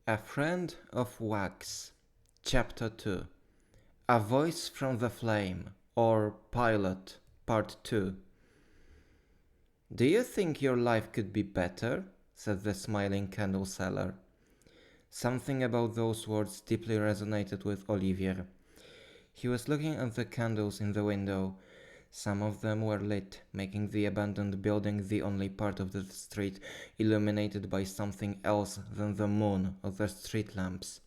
A Friend of Wax, Chapter 2. A Voice from the Flame, or Pilot, Part 2. "Do you think your life could be better?" said the smiling candle seller. Something about those words deeply resonated with Olivier. He was looking at the candles in the window. Some of them were lit, making the abandoned building the only part of the street illuminated by something else than the moon or the street lamps.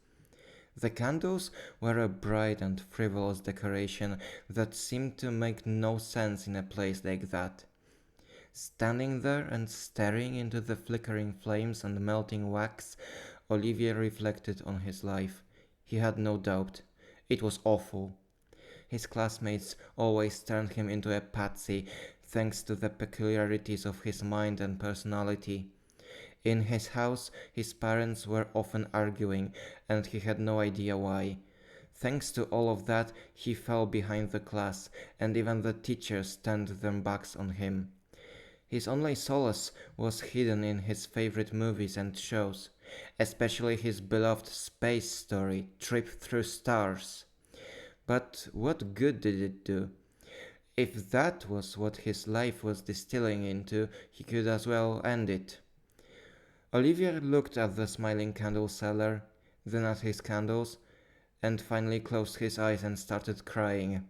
The candles were a bright and frivolous decoration that seemed to make no sense in a place like that. Standing there and staring into the flickering flames and melting wax, Olivier reflected on his life. He had no doubt. It was awful. His classmates always turned him into a patsy, thanks to the peculiarities of his mind and personality. In his house, his parents were often arguing, and he had no idea why. Thanks to all of that, he fell behind the class, and even the teachers turned their backs on him. His only solace was hidden in his favorite movies and shows, especially his beloved space story, Trip Through Stars. But what good did it do? If that was what his life was distilling into, he could as well end it. Olivier looked at the smiling candle seller, then at his candles, and finally closed his eyes and started crying.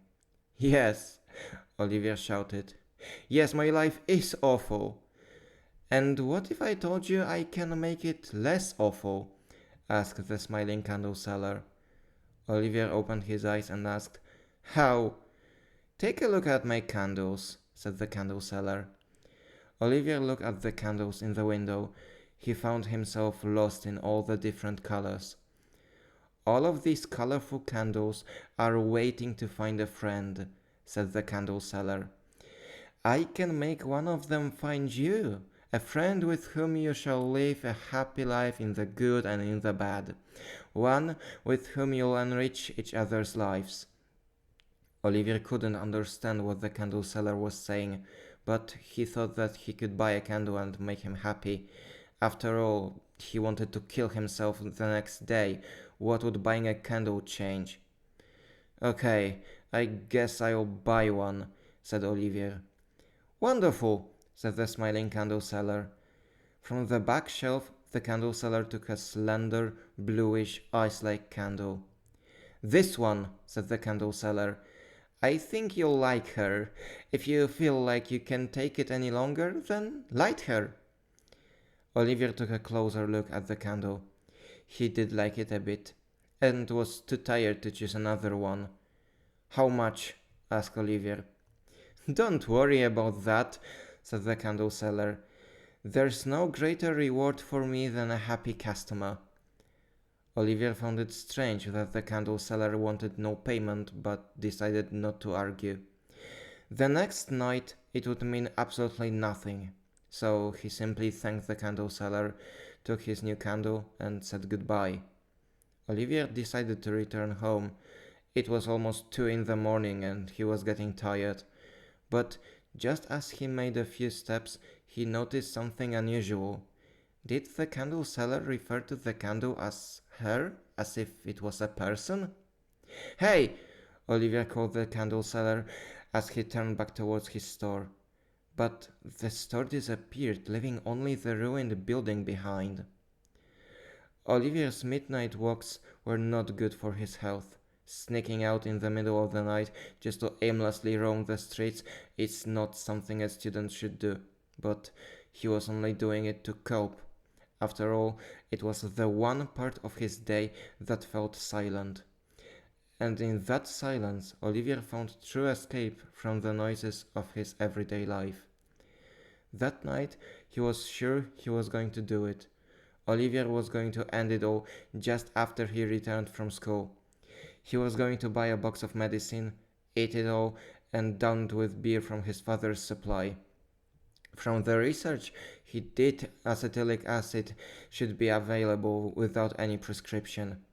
"Yes," Olivier shouted. "Yes, my life is awful." "And what if I told you I can make it less awful?" asked the smiling candle seller. Olivier opened his eyes and asked, "How?" "Take a look at my candles," said the candle seller. Olivier looked at the candles in the window. He found himself lost in all the different colors. "All of these colorful candles are waiting to find a friend," said the candle seller. "I can make one of them find you, a friend with whom you shall live a happy life in the good and in the bad, one with whom you'll enrich each other's lives." Olivier couldn't understand what the candle seller was saying, but he thought that he could buy a candle and make him happy. After all, he wanted to kill himself the next day. What would buying a candle change? "Okay, I guess I'll buy one," said Olivier. "Wonderful," said the smiling candle seller. From the back shelf, the candle seller took a slender, bluish, ice-like candle. "This one," said the candle seller. "I think you'll like her. If you feel like you can't take it any longer, then light her." Olivier took a closer look at the candle. He did like it a bit, and was too tired to choose another one. "How much?" asked Olivier. "Don't worry about that," said the candle seller. "There's no greater reward for me than a happy customer." Olivier found it strange that the candle seller wanted no payment, but decided not to argue. The next night it would mean absolutely nothing, so he simply thanked the candle seller, took his new candle, and said goodbye. Olivier decided to return home. It was almost 2 in the morning and he was getting tired. But just as he made a few steps, he noticed something unusual. Did the candle seller refer to the candle as her, as if it was a person? "Hey!" Olivier called the candle seller as he turned back towards his store. But the store disappeared, leaving only the ruined building behind. Olivier's midnight walks were not good for his health. Sneaking out in the middle of the night just to aimlessly roam the streets is not something a student should do, but he was only doing it to cope. After all, it was the one part of his day that felt silent. And in that silence, Olivier found true escape from the noises of his everyday life. That night, he was sure he was going to do it. Olivier was going to end it all just after he returned from school. He was going to buy a box of medicine, eat it all, and down it with beer from his father's supply. From the research he did, acetylic acid should be available without any prescription.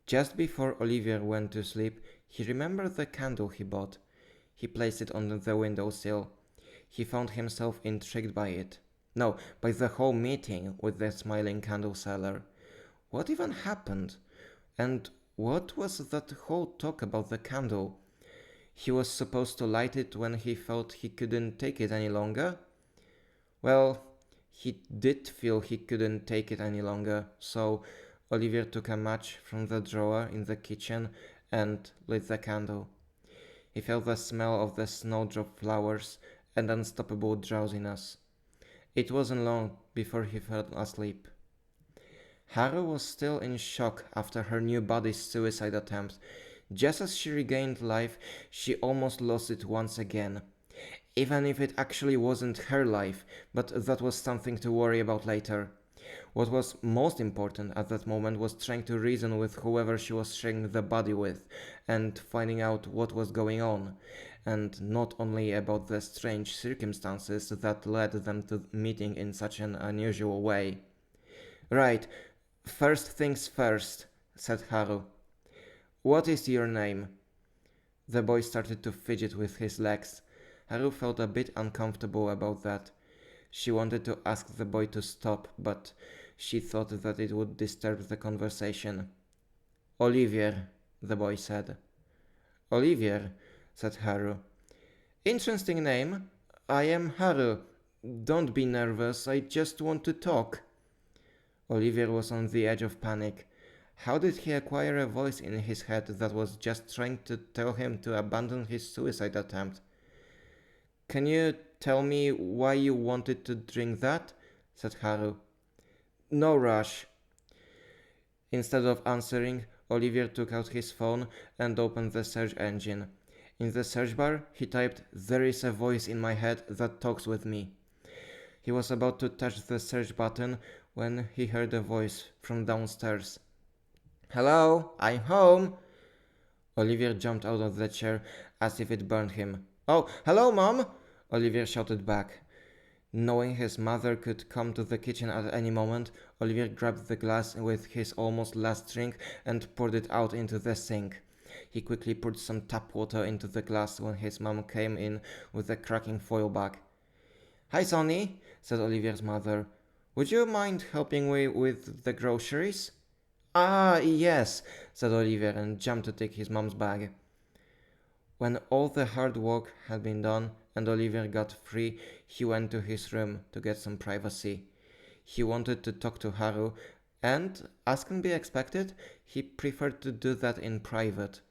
Just before Olivier went to sleep, he remembered the candle he bought. He placed it on the windowsill. He found himself intrigued by it. No, by the whole meeting with the smiling candle seller. What even happened? And what was that whole talk about the candle? He was supposed to light it when he felt he couldn't take it any longer? Well, he did feel he couldn't take it any longer, so Olivier took a match from the drawer in the kitchen and lit the candle. He felt the smell of the snowdrop flowers and unstoppable drowsiness. It wasn't long before he fell asleep. Haru was still in shock after her new body's suicide attempt. Just as she regained life, she almost lost it once again. Even if it actually wasn't her life, but that was something to worry about later. What was most important at that moment was trying to reason with whoever she was sharing the body with, and finding out what was going on, and not only about the strange circumstances that led them to meeting in such an unusual way. Right, first things first, said Haru. What is your name? The boy started to fidget with his legs. Haru felt a bit uncomfortable about that. She wanted to ask the boy to stop, but she thought that it would disturb the conversation. Olivier, the boy said. Olivier, said Haru. Interesting name. I am Haru. Don't be nervous, I just want to talk. Olivier was on the edge of panic. How did he acquire a voice in his head that was just trying to tell him to abandon his suicide attempt? Can you tell me why you wanted to drink that? Said Haru. No rush. Instead of answering, Olivier took out his phone and opened the search engine. In the search bar, he typed, "There is a voice in my head that talks with me." He was about to touch the search button when he heard a voice from downstairs. Hello, I'm home. Olivier jumped out of the chair as if it burned him. Oh, hello, Mom! Olivier shouted back. Knowing his mother could come to the kitchen at any moment, Olivier grabbed the glass with his almost last drink and poured it out into the sink. He quickly poured some tap water into the glass when his mom came in with a cracking foil bag. Hi, Sonny, said Olivier's mother. Would you mind helping me with the groceries? Ah, yes, said Olivier and jumped to take his mom's bag. When all the hard work had been done and Olivier got free, he went to his room to get some privacy. He wanted to talk to Haru, and, as can be expected, he preferred to do that in private.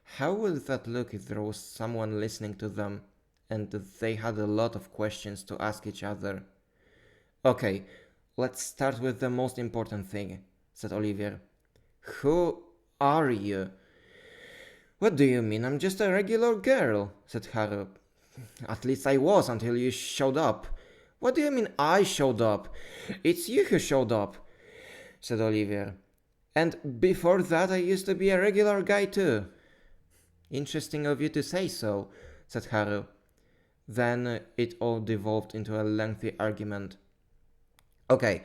How would that look if there was someone listening to them, and they had a lot of questions to ask each other? Okay, let's start with the most important thing, said Olivier. Who are you? What do you mean? I'm just a regular girl, said Haru. At least I was until you showed up. What do you mean I showed up? It's you who showed up, said Olivier. And before that I used to be a regular guy too. Interesting of you to say so, said Haru. Then it all devolved into a lengthy argument. Okay,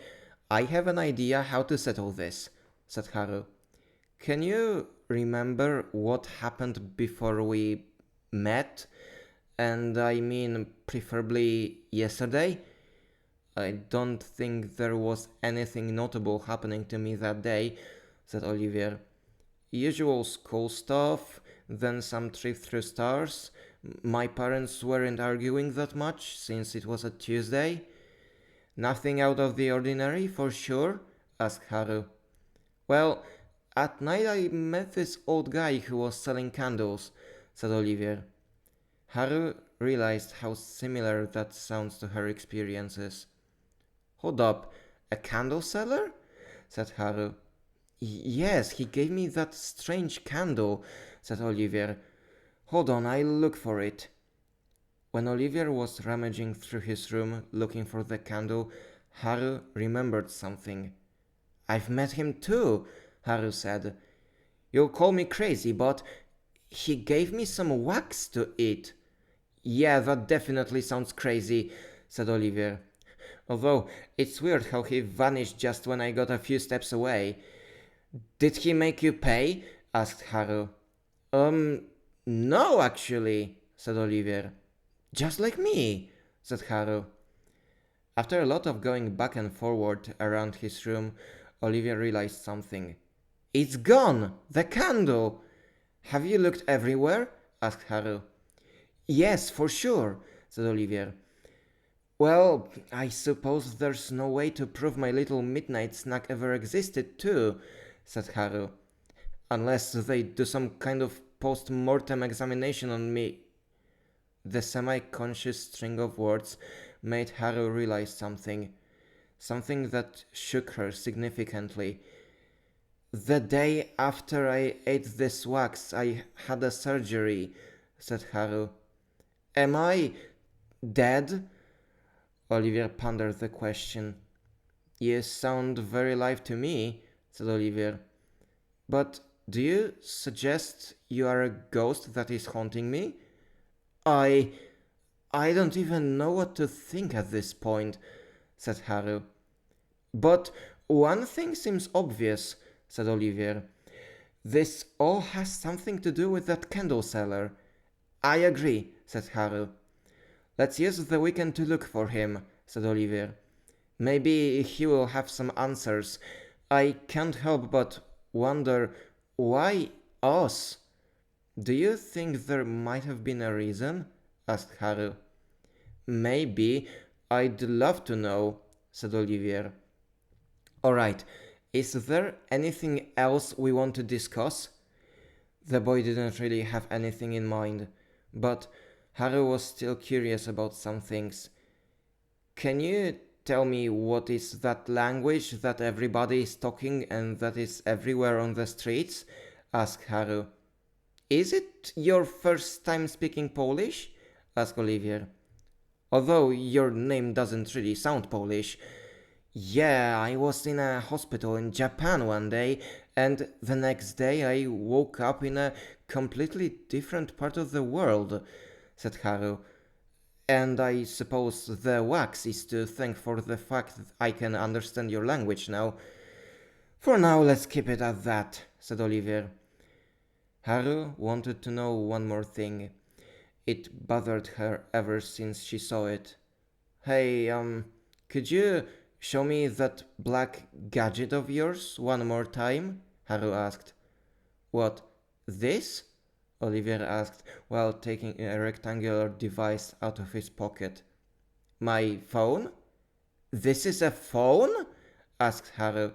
I have an idea how to settle this, said Haru. Can you remember what happened before we met? And I mean, preferably yesterday? I don't think there was anything notable happening to me that day, said Olivier. Usual school stuff, then some trip through stars. My parents weren't arguing that much since it was a Tuesday. Nothing out of the ordinary, for sure? Asked Haru. Well, at night I met this old guy who was selling candles, said Olivier. Haru realized how similar that sounds to her experiences. Hold up, a candle seller? Said Haru. Yes, he gave me that strange candle, said Olivier. Hold on, I'll look for it. When Olivier was rummaging through his room looking for the candle, Haru remembered something. I've met him too, Haru said. You'll call me crazy, but he gave me some wax to eat. Yeah, that definitely sounds crazy, said Olivier. Although, it's weird how he vanished just when I got a few steps away. Did he make you pay? Asked Haru. No, actually, said Olivier. Just like me, said Haru. After a lot of going back and forward around his room, Olivia realized something. It's gone! The candle! Have you looked everywhere? Asked Harry. Yes, for sure, said Olivia. Well, I suppose there's no way to prove my little midnight snack ever existed too, said Harry. Unless they do some kind of post-mortem examination on me. The semi-conscious string of words made Harry realize something. Something that shook her significantly. The day after I ate this wax, I had a surgery, said Harry. Am I dead? Olivia pondered the question. You sound very alive to me, said Olivia. But do you suggest you are a ghost that is haunting me? I I don't even know what to think at this point, said Harry. But one thing seems obvious, said Olivia. This all has something to do with that candle seller. I agree, said Harry. Let's use the weekend to look for him, said Olivia. Maybe he will have some answers. I can't help but wonder why us? Do you think there might have been a reason? Asked Harry. Maybe. I'd love to know, said Olivia. Alright, is there anything else we want to discuss? The boy didn't really have anything in mind, but Harry was still curious about some things. Can you tell me what is that language that everybody is talking and that is everywhere on the streets? Asked Harry. Is it your first time speaking Polish? Asked Olivia. Although your name doesn't really sound Polish. Yeah, I was in a hospital in Japan one day, and the next day I woke up in a completely different part of the world, said Haru. And I suppose the wax is to thank for the fact that I can understand your language now. For now, let's keep it at that, said Olivier. Haru wanted to know one more thing. It bothered her ever since she saw it. Hey, could you show me that black gadget of yours one more time? Haru asked. What, this? Olivier asked while taking a rectangular device out of his pocket. My phone? This is a phone? Asked Haru.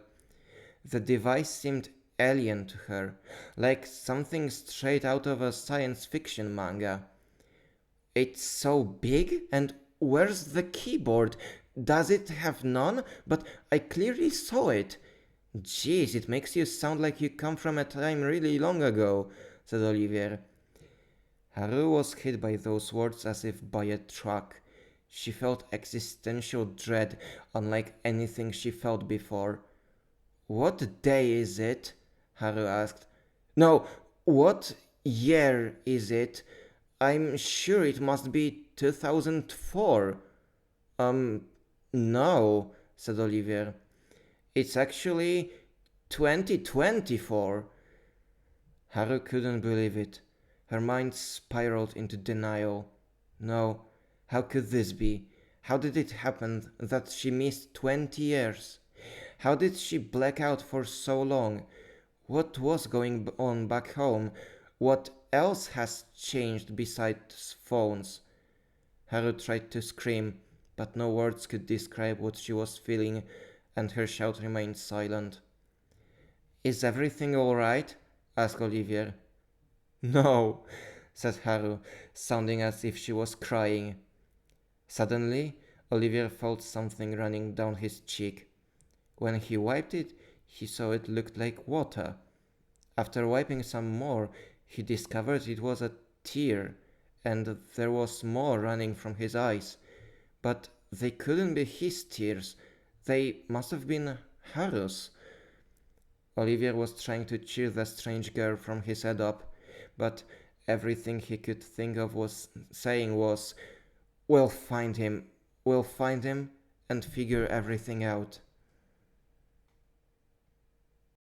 The device seemed alien to her, like something straight out of a science fiction manga. It's so big, and where's the keyboard? Does it have none? But I clearly saw it. Jeez, it makes you sound like you come from a time really long ago, said Olivier. Haru was hit by those words as if by a truck. She felt existential dread, unlike anything she felt before. What day is it? Haru asked. No, what year is it? I'm sure it must be 2004. No, said Olivier. It's actually 2024. Haru couldn't believe it. Her mind spiraled into denial. No, how could this be? How did it happen that she missed 20 years? How did she black out for so long? What was going on back home? What else has changed besides phones? Haru tried to scream, but no words could describe what she was feeling, and her shout remained silent. Is everything all right? Asked Olivier. No, said Haru, sounding as if she was crying. Suddenly, Olivier felt something running down his cheek. When he wiped it, he saw it looked like water. After wiping some more, he discovered it was a tear, and there was more running from his eyes. But they couldn't be his tears. They must have been Haru's. Olivier was trying to cheer the strange girl from his head up, but everything he could think of was saying was, we'll find him and figure everything out.